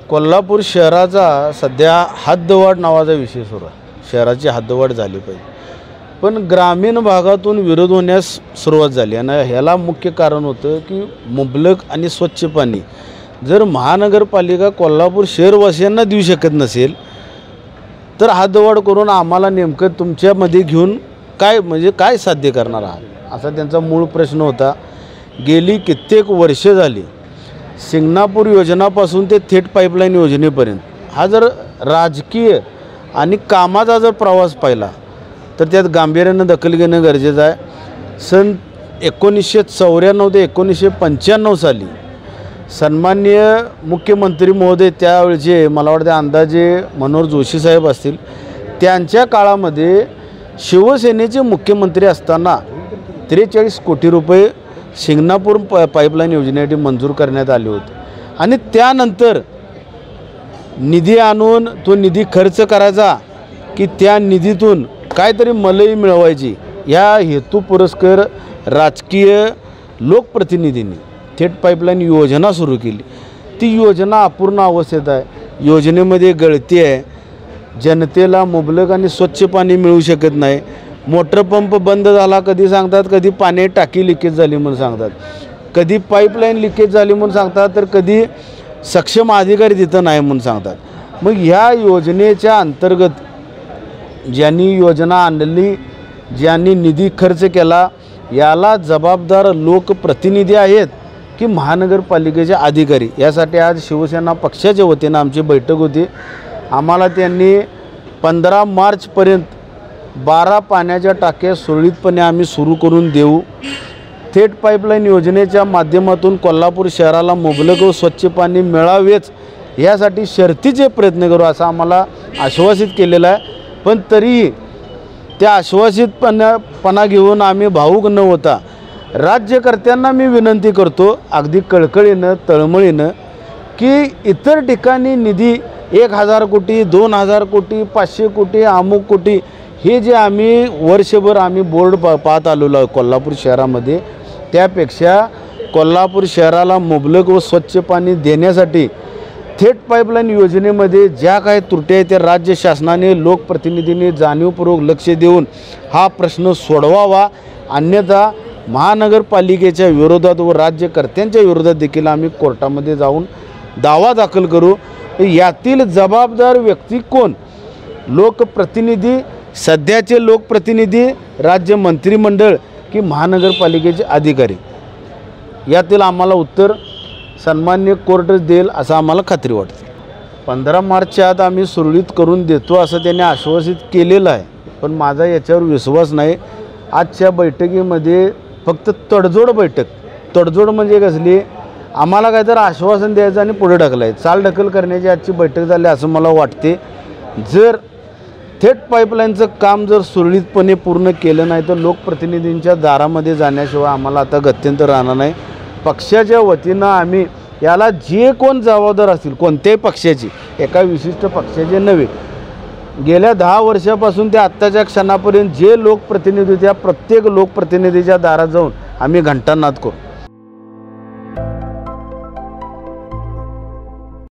कोल्हापूर शहराचा सध्या हद्दवाढ नावाचा विषय सुरू आहे. शहराची हद्दवाढ झाली पाहिजे, पण ग्रामीण भागातून विरोध होण्यास सुरुवात झाली आणि ह्याला मुख्य कारण होतं की मुबलक आणि स्वच्छ पाणी जर महानगरपालिका कोल्हापूर शहरवासियांना देऊ शकत नसेल तर हद्दवाढ करून आम्हाला नेमकं तुमच्यामध्ये घेऊन काय साध्य करणार आहात असा त्यांचा मूळ प्रश्न होता. गेली कित्येक वर्ष झाली सिंगणापूर योजनापासून ते थेट पाईपलाईन योजनेपर्यंत हा जर राजकीय आणि कामाचा जर प्रवास पाहिला तर त्यात गांभीर्यानं दखल घेणं गरजेचं आहे. सन 1994 ते 1995 साली सन्माननीय मुख्यमंत्री महोदय त्यावेळचे मला वाटते अंदाजे मनोहर जोशी साहेब असतील, त्यांच्या काळामध्ये शिवसेनेचे मुख्यमंत्री असताना 43 कोटी रुपये सिंगणापूर पाईपलाईन योजनेसाठी मंजूर करण्यात आले होते आणि त्यानंतर निधी आणून तो निधी खर्च करायचा की त्या निधीतून काहीतरी मलई मिळवायची या हेतू पुरस्कर राजकीय लोकप्रतिनिधींनी थेट पाईपलाईन योजना सुरू केली. ती योजना अपूर्ण अवस्थेत आहे. योजनेमध्ये गळती आहे. जनतेला मुबलक आणि स्वच्छ पाणी मिळू शकत नाही. मोटर पंप बंद झाला कधी सांगतात, कधी पाणी टाकी लिकेज झाली म्हणून सांगतात, कधी पाईपलाईन लिकेज झाली म्हणून सांगतात, तर कधी सक्षम अधिकारी तिथं नाही म्हणून सांगतात. मग ह्या योजनेच्या अंतर्गत ज्यांनी योजना आणली, ज्यांनी निधी खर्च केला, याला जबाबदार लोकप्रतिनिधी आहेत की महानगरपालिकेचे अधिकारी. यासाठी आज शिवसेना पक्षाच्या वतीनं आमची बैठक होती. आम्हाला त्यांनी 15 मार्चपर्यंत 12 पाण्याच्या टाक्या सुरळीतपणे आम्ही सुरू करून देऊ. थेट पाईपलाईन योजनेच्या माध्यमातून कोल्हापूर शहराला मुबलक व स्वच्छ पाणी मिळावेच यासाठी शर्तीचे प्रयत्न करू असं आम्हाला आश्वासित केलेलं आहे. पण तरीही त्या आश्वासितपणा घेऊन आम्ही भावूक न होता राज्यकर्त्यांना मी विनंती करतो अगदी कळकळीनं तळमळीनं की इतर ठिकाणी निधी 1000 कोटी 2000 कोटी 500 कोटी अमुक कोटी हे जे आम्ही वर्षभर आम्ही बोर्ड पाहत आलेलो आहे कोल्हापूर शहरामध्ये, त्यापेक्षा कोल्हापूर शहराला मुबलक व स्वच्छ पाणी देण्यासाठी थेट पाईपलाईन योजनेमध्ये ज्या काही त्रुटी आहेत त्या राज्य शासनाने लोकप्रतिनिधींनी जाणीवपूर्वक लक्ष देऊन हा प्रश्न सोडवावा. अन्यथा महानगरपालिकेच्या विरोधात व राज्यकर्त्यांच्या विरोधात देखील आम्ही कोर्टामध्ये जाऊन दावा दाखल करू. यातील जबाबदार व्यक्ती कोण? लोकप्रतिनिधी, सध्याचे लोकप्रतिनिधी, राज्य मंत्रिमंडळ की महानगरपालिकेचे अधिकारी? यातील आम्हाला उत्तर सन्मान्य कोर्टच देईल असं आम्हाला खात्री वाटते. 15 मार्चच्या आत आम्ही सुरळीत करून देतो असं त्यांनी आश्वासित केलेलं आहे, पण माझा याच्यावर विश्वास नाही. आजच्या बैठकीमध्ये फक्त तडजोड बैठक. तडजोड म्हणजे कसली? आम्हाला काहीतरी आश्वासन द्यायचं आणि पुढे ढकलायचं, चालढकल करण्याची आजची बैठक झाली असं मला वाटते. जर थेट पाईपलाईनचं काम जर सुरळीतपणे पूर्ण केलं नाही तर लोकप्रतिनिधींच्या दारामध्ये जाण्याशिवाय आम्हाला आता गत्यंतर राहणार नाही. पक्षाच्या वतीनं आम्ही याला जे कोण जबाबदार असतील कोणत्याही पक्षाची, एका विशिष्ट पक्षाचे नव्हे, गेल्या 10 वर्षापासून ते आत्ताच्या क्षणापर्यंत जे लोकप्रतिनिधी त्या प्रत्येक लोकप्रतिनिधीच्या दारात जाऊन आम्ही घंटानाद करू.